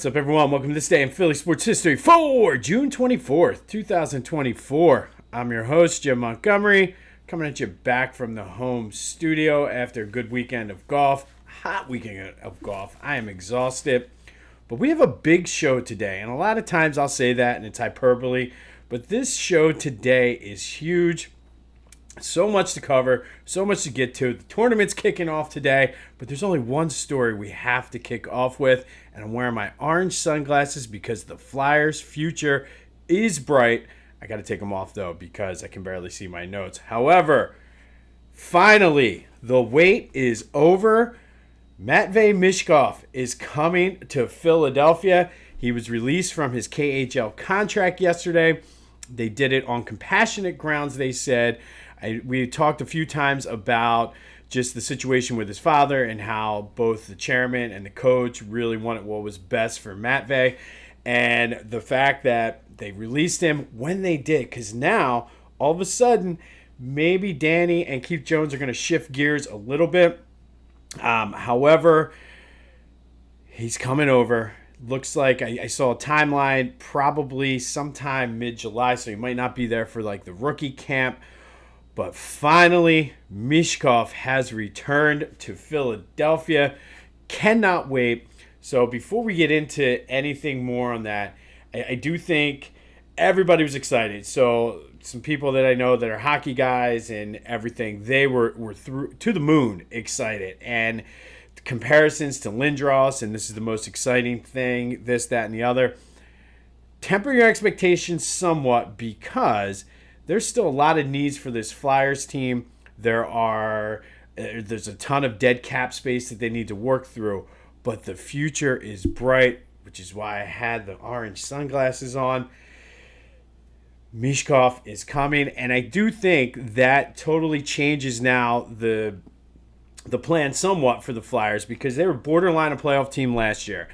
What's up, everyone? Welcome to this day in Philly sports history for June 24th, 2024. I'm your host, Jim Montgomery, coming at you back from the home studio after a good weekend of golf. Hot weekend of golf. I am exhausted. But we have a big show today, and a lot of times I'll say that and it's hyperbole, but this show today is huge. So much to cover, so much to get to. The tournament's kicking off today, but there's only one story we have to kick off with, and I'm wearing my orange sunglasses because the Flyers' future is bright. I got to take them off, though, because I can barely see my notes. However, finally, the wait is over. Matvei Michkov is coming to Philadelphia. He was released from his KHL contract yesterday. They did it on compassionate grounds, they said. We talked a few times about just the situation with his father and how both the chairman and the coach really wanted what was best for Matvei. And the fact that they released him when they did, because now, all of a sudden, maybe Danny and Keith Jones are going to shift gears a little bit. However, he's coming over. Looks like I saw a timeline probably sometime mid-July, so he might not be there for like the rookie camp. But finally, Michkov has returned to Philadelphia. Cannot wait. So before we get into anything more on that, I do think everybody was excited. So some people that I know that are hockey guys and everything, they were through to the moon excited. And comparisons to Lindros, and this is the most exciting thing, this, that, and the other. Temper your expectations somewhat because there's still a lot of needs for this Flyers team. There's a ton of dead cap space that they need to work through, but the future is bright, which is why I had the orange sunglasses on. Michkov is coming, and I do think that totally changes now the plan somewhat for the Flyers because they were borderline a playoff team last year.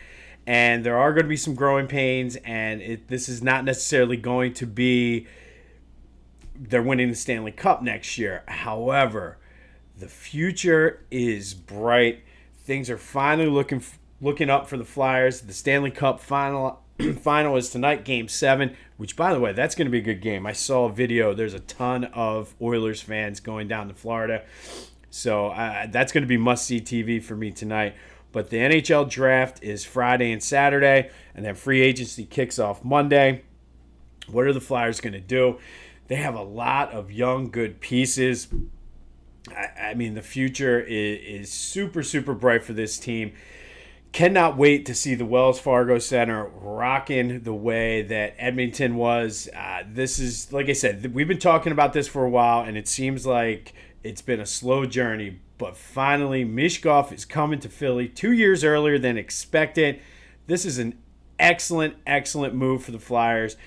And there are going to be some growing pains, and this is not necessarily going to be they're winning the Stanley Cup next year. However, the future is bright. Things are finally looking up for the Flyers. The Stanley Cup final is tonight, Game 7, which, by the way, that's going to be a good game. I saw a video. There's a ton of Oilers fans going down to Florida. So that's going to be must-see TV for me tonight. But the NHL draft is Friday and Saturday, and then free agency kicks off Monday. What are the Flyers going to do? They have a lot of young, good pieces. I mean, the future is super, super bright for this team. Cannot wait to see the Wells Fargo Center rocking the way that Edmonton was. This is, like I said, we've been talking about this for a while, and it seems like it's been a slow journey. But finally, Michkov is coming to Philly 2 years earlier than expected. This is an excellent, excellent move for the Flyers.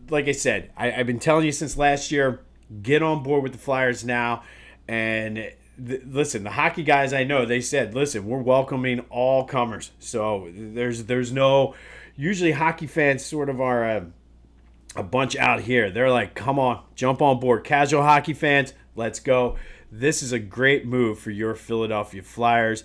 Like I said, I've been telling you since last year, get on board with the Flyers now. And listen, the hockey guys I know, they said, listen, we're welcoming all comers. So there's no, usually hockey fans sort of are a bunch out here. They're like, come on, jump on board. Casual hockey fans, let's go. This is a great move for your Philadelphia Flyers.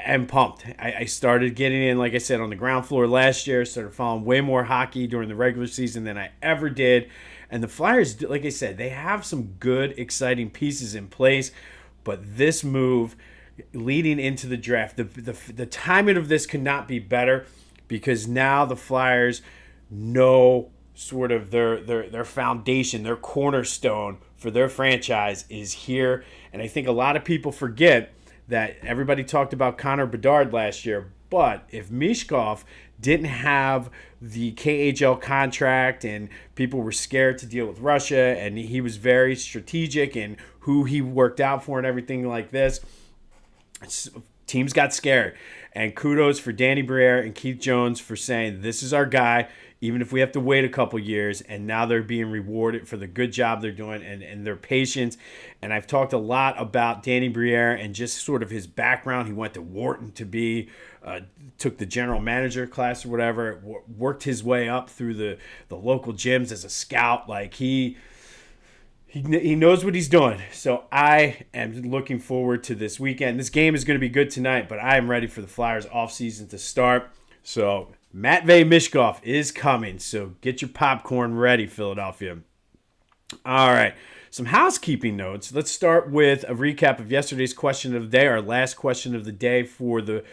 I'm pumped. I started getting in, like I said, on the ground floor last year. Started following way more hockey during the regular season than I ever did. And the Flyers, like I said, they have some good, exciting pieces in place. But this move leading into the draft, the timing of this could not be better because now the Flyers know sort of their foundation, their cornerstone for their franchise is here. And I think a lot of people forget that everybody talked about Connor Bedard last year, but if Michkov didn't have the KHL contract and people were scared to deal with Russia and he was very strategic in who he worked out for and everything like this, teams got scared. And kudos for Danny Briere and Keith Jones for saying, this is our guy, even if we have to wait a couple years. And now they're being rewarded for the good job they're doing and their patience. And I've talked a lot about Danny Briere and just sort of his background. He went to Wharton to be, took the general manager class or whatever, worked his way up through the local gyms as a scout. Like he he knows what he's doing. So I am looking forward to this weekend. This game is going to be good tonight, but I am ready for the Flyers offseason to start. So Matvei Michkov is coming. So get your popcorn ready, Philadelphia. All right. Some housekeeping notes. Let's start with a recap of yesterday's question of the day, our last question of the day for the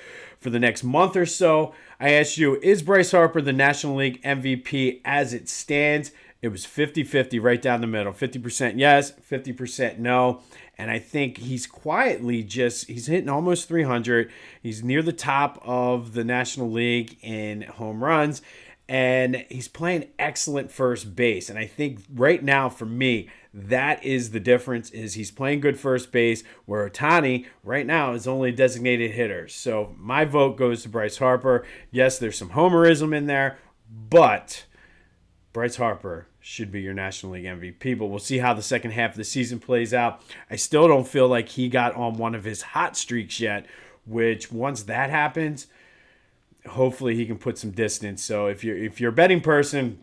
next month or so. I asked you, is Bryce Harper the National League MVP as it stands? It was 50-50 right down the middle. 50% yes, 50% no. And I think he's quietly he's hitting almost 300. He's near the top of the National League in home runs. And he's playing excellent first base. And I think right now, for me, that is the difference, is he's playing good first base, where Ohtani right now is only a designated hitter. So my vote goes to Bryce Harper. Yes, there's some homerism in there, but Bryce Harper should be your National League MVP, but we'll see how the second half of the season plays out. I still don't feel like he got on one of his hot streaks yet, which once that happens, hopefully he can put some distance. So if you're a betting person,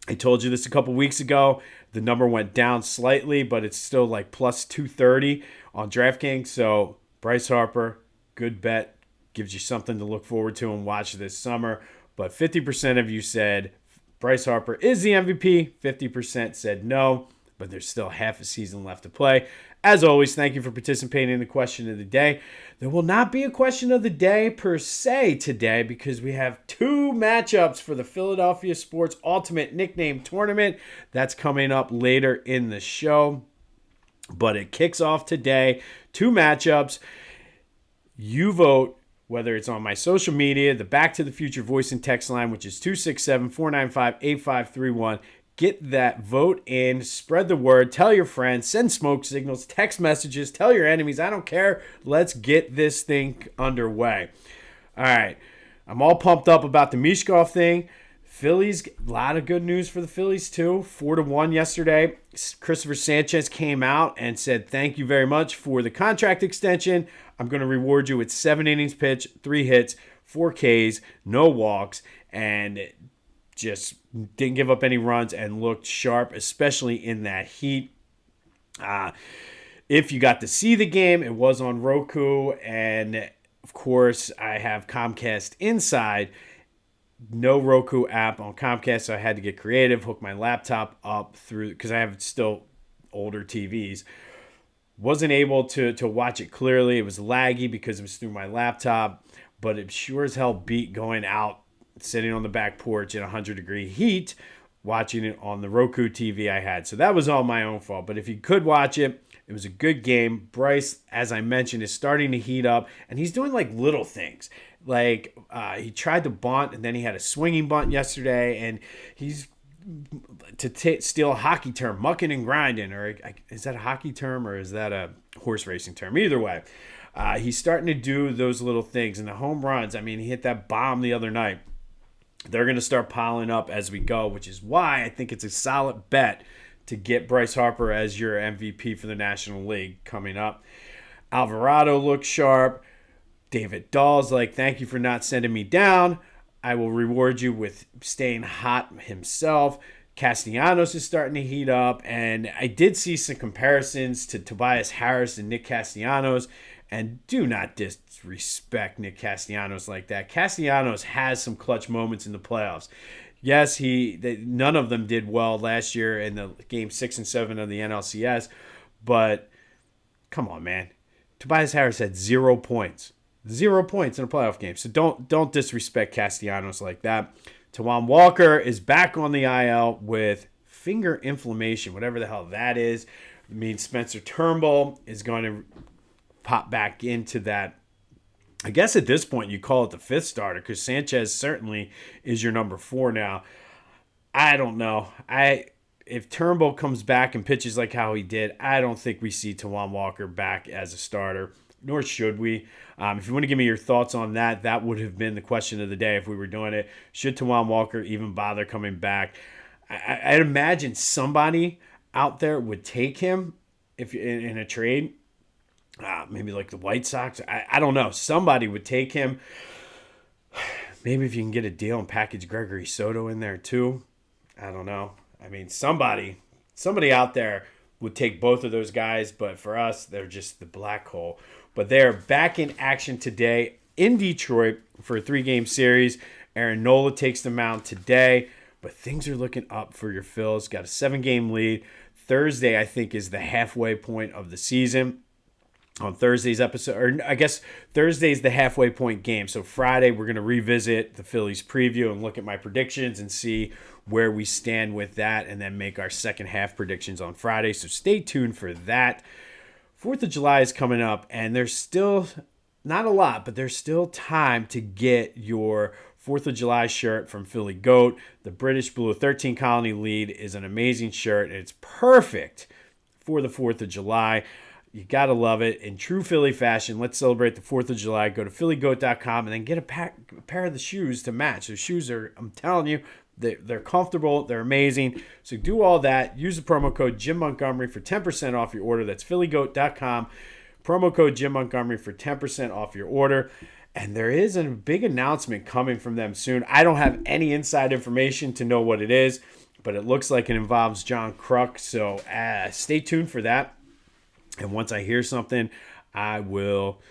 I told you this a couple weeks ago, the number went down slightly, but it's still like plus 230 on DraftKings. So Bryce Harper, good bet, gives you something to look forward to and watch this summer. But 50% of you said Bryce Harper is the MVP. 50% said no, but there's still half a season left to play. As always, thank you for participating in the question of the day. There will not be a question of the day per se today because we have two matchups for the Philadelphia Sports Ultimate Nickname Tournament. That's coming up later in the show, but it kicks off today. Two matchups. You vote, whether it's on my social media, the Back to the Future voice and text line, which is 267-495-8531. Get that vote in, spread the word, tell your friends, send smoke signals, text messages, tell your enemies. I don't care. Let's get this thing underway. All right. I'm all pumped up about the Michkov thing. Phillies, a lot of good news for the Phillies too. 4-1 yesterday. Christopher Sanchez came out and said, thank you very much for the contract extension. I'm going to reward you with 7 innings pitched, 3 hits, 4 Ks, no walks, and just didn't give up any runs and looked sharp, especially in that heat. If you got to see the game, it was on Roku, and of course, I have Comcast Inside. No Roku app on Comcast, so I had to get creative, hook my laptop up through, because I have still older TVs. Wasn't able to watch it clearly. It was laggy because it was through my laptop, but it sure as hell beat going out, sitting on the back porch in 100-degree heat, watching it on the Roku TV I had. So that was all my own fault. But if you could watch it, it was a good game. Bryce, as I mentioned, is starting to heat up, and he's doing like little things. Like he tried to bunt, and then he had a swinging bunt yesterday, and he's, to steal a hockey term, mucking and grinding, or is that a hockey term or is that a horse racing term? Either way, he's starting to do those little things. And the home runs, I mean, he hit that bomb the other night. They're going to start piling up as we go, which is why I think it's a solid bet to get Bryce Harper as your MVP for the National League coming up. Alvarado looks sharp. David Dahl's like, thank you for not sending me down. I will reward you with staying hot himself. Castellanos is starting to heat up, and I did see some comparisons to Tobias Harris and Nick Castellanos, and do not disrespect Nick Castellanos like that. Castellanos has some clutch moments in the playoffs. Yes, none of them did well last year in the game 6 and 7 of the NLCS, but come on, man. Tobias Harris had 0 points. 0 points in a playoff game. So don't disrespect Castellanos like that. Tijuan Walker is back on the IL with finger inflammation, whatever the hell that is. It means Spencer Turnbull is going to pop back into that. I guess at this point you call it the 5th starter, because Sanchez certainly is your number 4 now. I don't know. If Turnbull comes back and pitches like how he did, I don't think we see Tijuan Walker back as a starter, nor should we. If you want to give me your thoughts on that, that would have been the question of the day if we were doing it. Should Tijuan Walker even bother coming back? I'd imagine somebody out there would take him if in a trade. Maybe like the White Sox. I don't know. Somebody would take him. Maybe if you can get a deal and package Gregory Soto in there too. I don't know. I mean, somebody out there would take both of those guys, but for us, they're just the black hole. But they're back in action today in Detroit for a 3-game series. Aaron Nola takes the mound today, but things are looking up for your Phils. Got a 7-game lead. Thursday, I think, is the halfway point of the season. On Thursday's episode, or I guess Thursday's the halfway point game. So Friday, we're going to revisit the Phillies preview and look at my predictions and see where we stand with that, and then make our second half predictions on Friday. So stay tuned for that. 4th of July is coming up, and there's still not a lot, but there's still time to get your 4th of July shirt from Philly Goat. The British Blue 13 Colony Lead is an amazing shirt, and it's perfect for the 4th of July. You got to love it. In true Philly fashion, let's celebrate the 4th of July. Go to phillygoat.com and then get a pair of the shoes to match. The shoes are, I'm telling you, they're comfortable. They're amazing. So do all that. Use the promo code Jim Montgomery for 10% off your order. That's phillygoat.com. Promo code Jim Montgomery for 10% off your order. And there is a big announcement coming from them soon. I don't have any inside information to know what it is, but it looks like it involves John Kruk. So stay tuned for that. And once I hear something, I will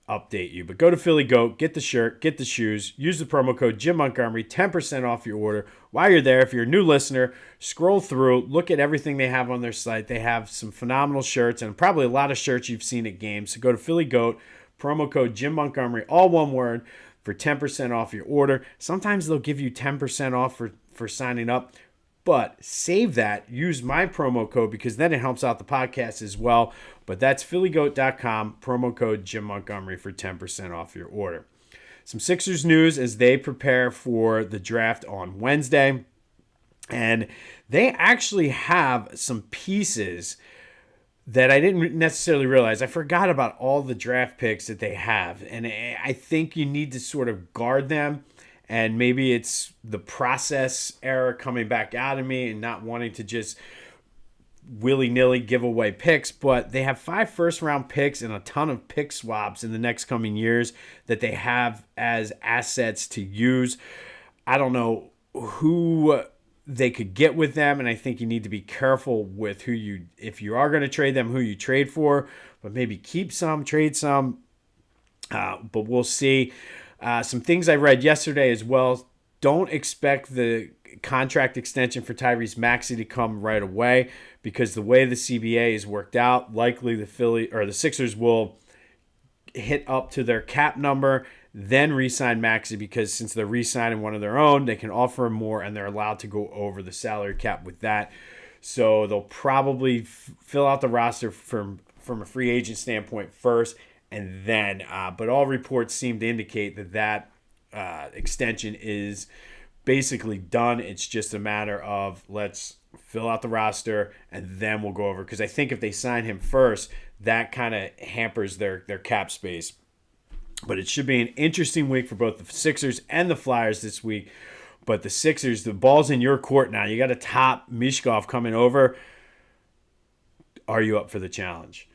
update you. But go to Philly Goat, get the shirt, get the shoes, use the promo code Jim Montgomery, 10% off your order. While you're there, if you're a new listener, scroll through, look at everything they have on their site. They have some phenomenal shirts and probably a lot of shirts you've seen at games. So go to Philly Goat, promo code Jim Montgomery, all one word, for 10% off your order. Sometimes they'll give you 10% off for signing up. But save that. Use my promo code because then it helps out the podcast as well. But that's phillygoat.com, promo code Jim Montgomery for 10% off your order. Some Sixers news as they prepare for the draft on Wednesday. And they actually have some pieces that I didn't necessarily realize. I forgot about all the draft picks that they have. And I think you need to sort of guard them. And maybe it's the process error coming back out of me and not wanting to just willy-nilly give away picks. But they have 5 first-round picks and a ton of pick swaps in the next coming years that they have as assets to use. I don't know who they could get with them, and I think you need to be careful with if you are going to trade them, who you trade for. But maybe keep some, trade some. But we'll see. Some things I read yesterday as well. Don't expect the contract extension for Tyrese Maxey to come right away because the way the CBA is worked out, likely the Sixers will hit up to their cap number, then re-sign Maxey because since they're re-signing one of their own, they can offer him more and they're allowed to go over the salary cap with that. So they'll probably fill out the roster from a free agent standpoint first. And then, but all reports seem to indicate that extension is basically done. It's just a matter of let's fill out the roster and then we'll go over. Because I think if they sign him first, that kind of hampers their cap space. But it should be an interesting week for both the Sixers and the Flyers this week. But the Sixers, the ball's in your court now. You got a top Michkov coming over. Are you up for the challenge?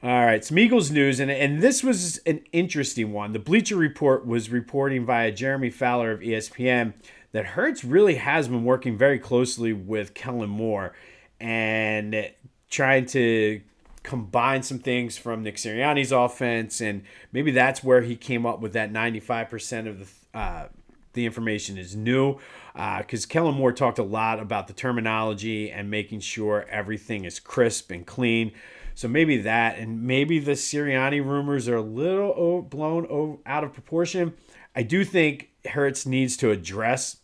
All right, some Eagles news, and this was an interesting one. The Bleacher Report was reporting via Jeremy Fowler of ESPN that Hurts really has been working very closely with Kellen Moore and trying to combine some things from Nick Sirianni's offense, and maybe that's where he came up with that 95% of the information is new, because Kellen Moore talked a lot about the terminology and making sure everything is crisp and clean. So maybe that, and maybe the Sirianni rumors are a little blown out of proportion. I do think Hurts needs to address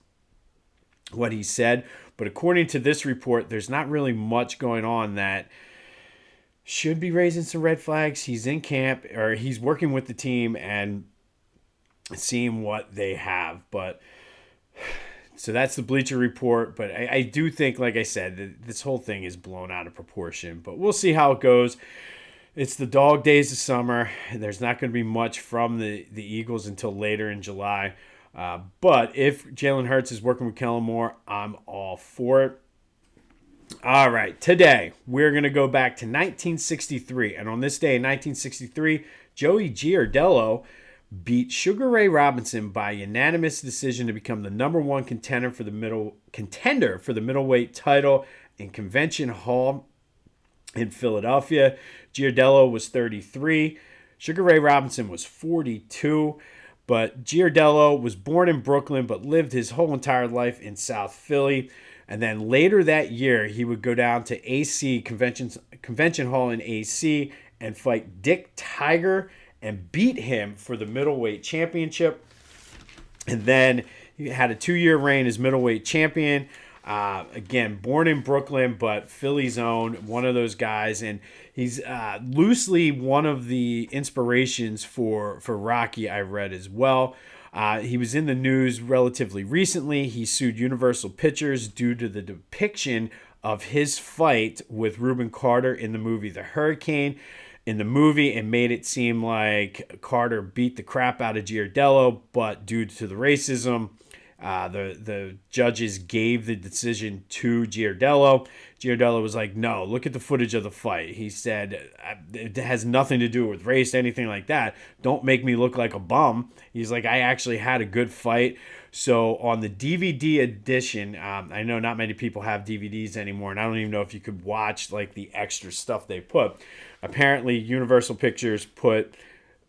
what he said, but according to this report, there's not really much going on that should be raising some red flags. He's in camp, or he's working with the team and seeing what they have, but so that's the Bleacher Report, but I do think, like I said, this whole thing is blown out of proportion. But we'll see how it goes. It's the dog days of summer, and there's not going to be much from the Eagles until later in July. But if Jalen Hurts is working with Kellen Moore, I'm all for it. All right, today we're going to go back to 1963. And on this day in 1963, Joey Giardello beat Sugar Ray Robinson by unanimous decision to become the number 1 contender for the middleweight title in Convention Hall. in Philadelphia. Giardello was 33. Sugar Ray Robinson was 42. But Giardello was born in Brooklyn but lived his whole entire life in South Philly. And then later that year, he would go down to AC Convention Hall in AC and fight Dick Tiger and beat him for the middleweight championship. And then he had a 2-year reign as middleweight champion. Again, born in Brooklyn, but Philly's own, one of those guys. And he's loosely one of the inspirations for Rocky, I read as well. He was in the news relatively recently. He sued Universal Pictures due to the depiction of his fight with Reuben Carter in the movie The Hurricane. In the movie, it made it seem like Carter beat the crap out of Giardello, but due to the racism, the judges gave the decision to Giardello. Giardello was like, no, look at the footage of the fight. He said, it has nothing to do with race, anything like that. Don't make me look like a bum. He's like, I actually had a good fight. So on the DVD edition, I know not many people have DVDs anymore, and I don't even know if you could watch like the extra stuff they put. Apparently, Universal Pictures put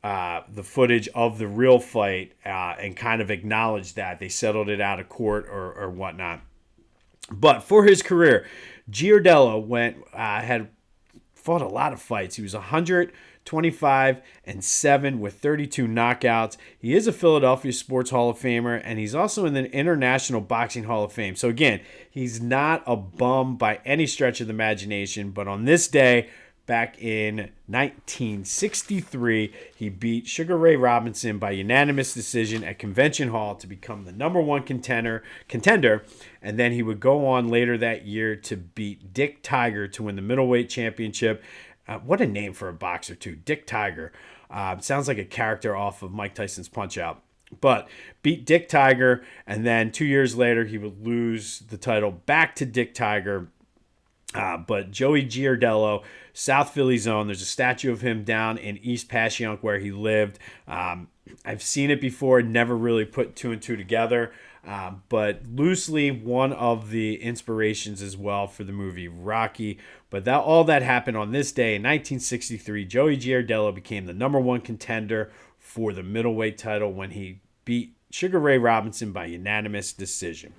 the footage of the real fight and kind of acknowledged that. They settled it out of court or whatnot. But for his career, Giardello had fought a lot of fights. He was 125-7 with 32 knockouts. He is a Philadelphia Sports Hall of Famer, and he's also in the International Boxing Hall of Fame. So again, he's not a bum by any stretch of the imagination, but on this day, back in 1963, he beat Sugar Ray Robinson by unanimous decision at Convention Hall to become the number one contender, and then he would go on later that year to beat Dick Tiger to win the middleweight championship. What a name for a boxer, too. Dick Tiger. Sounds like a character off of Mike Tyson's Punch-Out. But beat Dick Tiger, and then 2 years later, he would lose the title back to Dick Tiger. But Joey Giardello, South Philly zone, there's a statue of him down in East Passyunk where he lived. I've seen it before, never really put two and two together. But loosely one of the inspirations as well for the movie Rocky. But all that happened on this day in 1963. Joey Giardello became the number one contender for the middleweight title when he beat Sugar Ray Robinson by unanimous decision.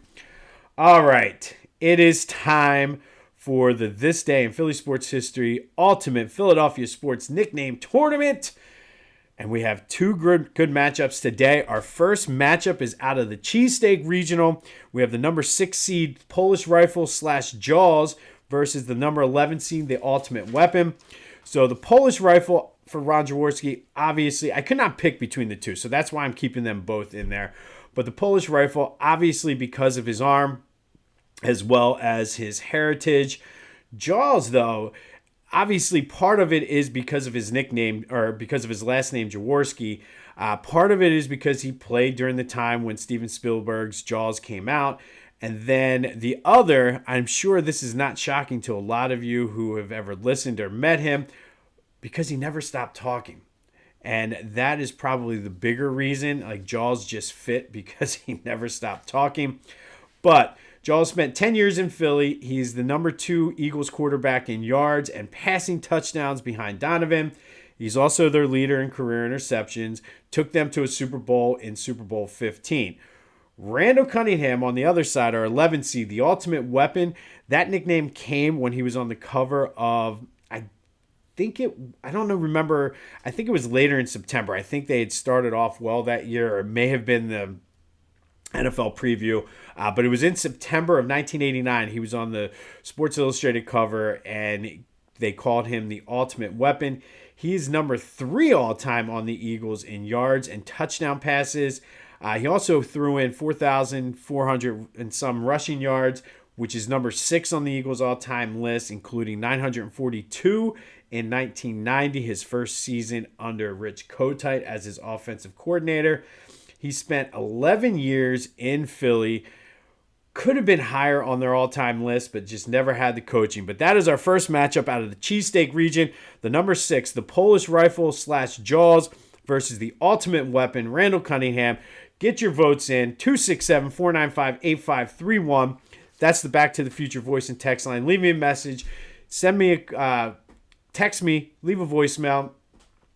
All right, it is time for the This Day in Philly Sports History Ultimate Philadelphia Sports Nickname Tournament. And we have two good matchups today. Our first matchup is out of the Cheesesteak Regional. We have the number 6 seed Polish Rifle / Jaws versus the number 11 seed, the Ultimate Weapon. So the Polish Rifle for Ron Jaworski, obviously, I could not pick between the two. So that's why I'm keeping them both in there. But the Polish Rifle, obviously because of his arm, as well as his heritage. Jaws, though, obviously part of it is because of his nickname, or because of his last name, Jaworski. Part of it is because he played during the time when Steven Spielberg's Jaws came out. And then the other, I'm sure this is not shocking to a lot of you who have ever listened or met him, because he never stopped talking. And that is probably the bigger reason. Like, Jaws just fit because he never stopped talking. But Jaws spent 10 years in Philly. He's the number 2 Eagles quarterback in yards and passing touchdowns behind Donovan. He's also their leader in career interceptions. Took them to a Super Bowl in Super Bowl 15. Randall Cunningham on the other side, our 11 seed, the Ultimate Weapon. That nickname came when he was on the cover of, I think it was later in September. I think they had started off well that year, or it may have been the NFL preview, but it was in September of 1989. He was on the Sports Illustrated cover, and they called him the Ultimate Weapon. He's number 3 all-time on the Eagles in yards and touchdown passes. He also threw in 4,400 and some rushing yards, which is number 6 on the Eagles all-time list, including 942 in 1990, his first season under Rich Kotite as his offensive coordinator. He spent 11 years in Philly. Could have been higher on their all-time list, but just never had the coaching. But that is our first matchup out of the Cheesesteak region. The number 6, the Polish Rifle / Jaws versus the Ultimate Weapon, Randall Cunningham. Get your votes in, 267-495-8531. That's the Back to the Future voice and text line. Leave me a message. Send me text me, leave a voicemail.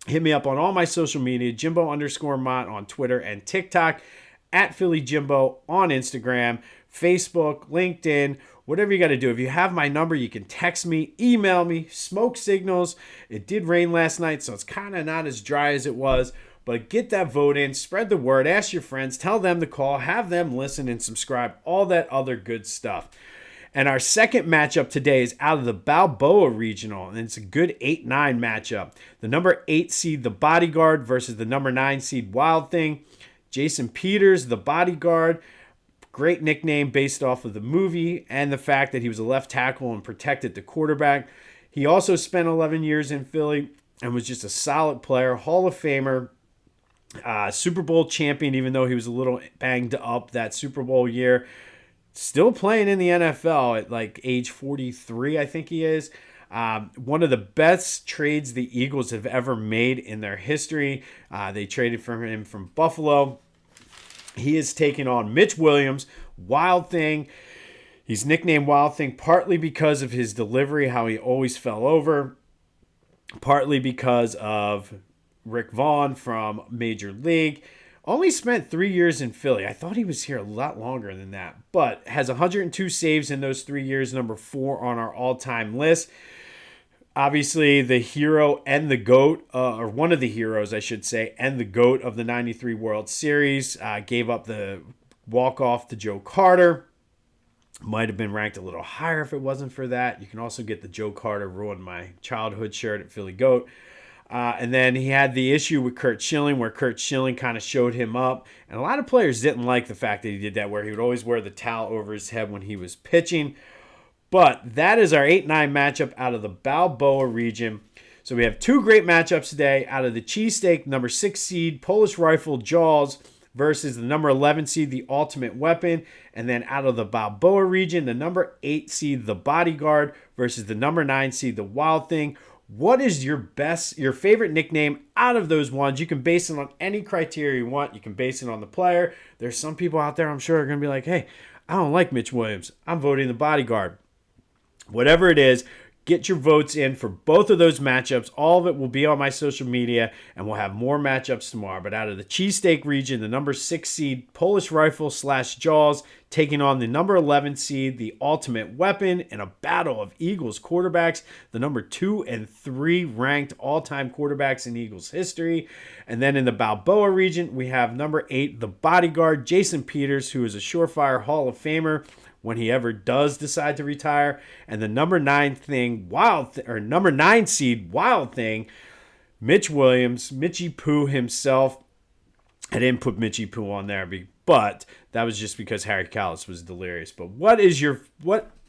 Hit me up on all my social media, Jimbo_Mott on Twitter and TikTok, at Philly Jimbo on Instagram, Facebook, LinkedIn, whatever you got to do. If you have my number, you can text me, email me, smoke signals. It did rain last night, so it's kind of not as dry as it was. But get that vote in, spread the word, ask your friends, tell them to call, have them listen and subscribe, all that other good stuff. And our second matchup today is out of the Balboa Regional, and it's a good 8-9 matchup. The number 8 seed, the Bodyguard, versus the number 9 seed, Wild Thing. Jason Peters, the Bodyguard, great nickname based off of the movie and the fact that he was a left tackle and protected the quarterback. He also spent 11 years in Philly and was just a solid player, Hall of Famer, Super Bowl champion, even though he was a little banged up that Super Bowl year. Still playing in the NFL at like age 43, I think he is. One of the best trades the Eagles have ever made in their history. They traded for him from Buffalo. He is taking on Mitch Williams, Wild Thing. He's nicknamed Wild Thing partly because of his delivery, how he always fell over, partly because of Rick Vaughn from Major League. Only spent 3 years in Philly. I thought he was here a lot longer than that, but has 102 saves in those 3 years, number 4 on our all-time list. Obviously, the hero and the GOAT, or one of the heroes, I should say, and the GOAT of the 93 World Series, gave up the walk-off to Joe Carter. Might have been ranked a little higher if it wasn't for that. You can also get the Joe Carter Ruined My Childhood shirt at Philly Goat. And then he had the issue with Curt Schilling, where Curt Schilling kind of showed him up. And a lot of players didn't like the fact that he did that, where he would always wear the towel over his head when he was pitching. But that is our 8-9 matchup out of the Balboa region. So we have two great matchups today out of the Cheesesteak, number 6 seed, Polish Rifle Jaws, versus the number 11 seed, the Ultimate Weapon. And then out of the Balboa region, the number 8 seed, the Bodyguard, versus the number 9 seed, the Wild Thing. What is your favorite nickname out of those ones? You can base it on any criteria you want. You can base it on the player. There's some people out there I'm sure are going to be like, hey, I don't like Mitch Williams. I'm voting the Bodyguard. Whatever it is, get your votes in for both of those matchups. All of it will be on my social media, and we'll have more matchups tomorrow. But out of the Cheesesteak region, the number 6 seed, Polish Rifle / Jaws, taking on the number 11 seed, the Ultimate Weapon, in a battle of Eagles quarterbacks, the number 2 and 3 ranked all-time quarterbacks in Eagles history. And then in the Balboa region, we have number 8, the Bodyguard, Jason Peters, who is a surefire Hall of Famer when he ever does decide to retire, and the number 9 seed, Wild Thing, Mitch Williams, Mitchie Pooh himself. I didn't put Mitchie Pooh on there, but that was just because Harry Callis was delirious. But what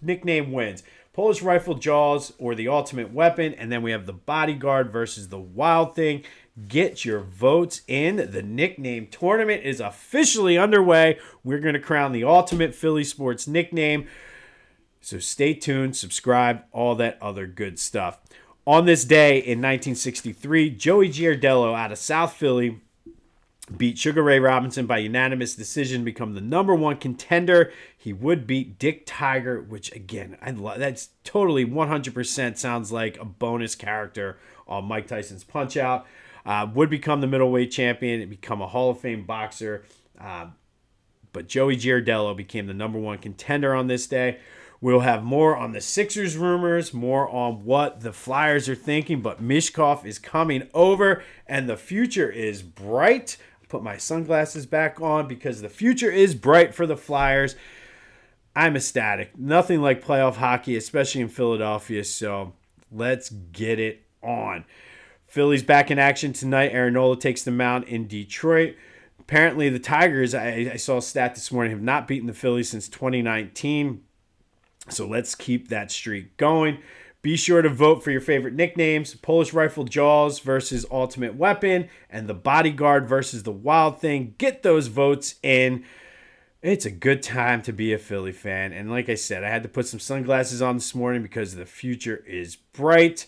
nickname wins? Polish Rifle Jaws or the Ultimate Weapon? And then we have the Bodyguard versus the Wild Thing. Get your votes in. The nickname tournament is officially underway. We're going to crown the ultimate Philly sports nickname. So stay tuned, subscribe, all that other good stuff. On this day in 1963, Joey Giardello out of South Philly beat Sugar Ray Robinson by unanimous decision, become the number 1 contender. He would beat Dick Tiger, which again, that's totally 100% sounds like a bonus character on Mike Tyson's Punch-Out. Would become the middleweight champion and become a Hall of Fame boxer. But Joey Giardello became the number 1 contender on this day. We'll have more on the Sixers rumors, more on what the Flyers are thinking, but Michkov is coming over and the future is bright. Put my sunglasses back on because the future is bright for the Flyers. I'm ecstatic. Nothing like playoff hockey, especially in Philadelphia, so let's get it on. Phillies back in action tonight. Aaron Nola takes the mound in Detroit. Apparently, the Tigers, I saw a stat this morning, have not beaten the Phillies since 2019. So let's keep that streak going. Be sure to vote for your favorite nicknames. Polish Rifle Jaws versus Ultimate Weapon, and the Bodyguard versus the Wild Thing. Get those votes in. It's a good time to be a Philly fan. And like I said, I had to put some sunglasses on this morning because the future is bright.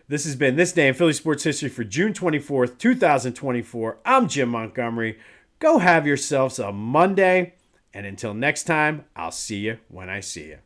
This has been This Day in Philly Sports History for June 24th, 2024. I'm Jim Montgomery. Go have yourselves a Monday. And until next time, I'll see you when I see you.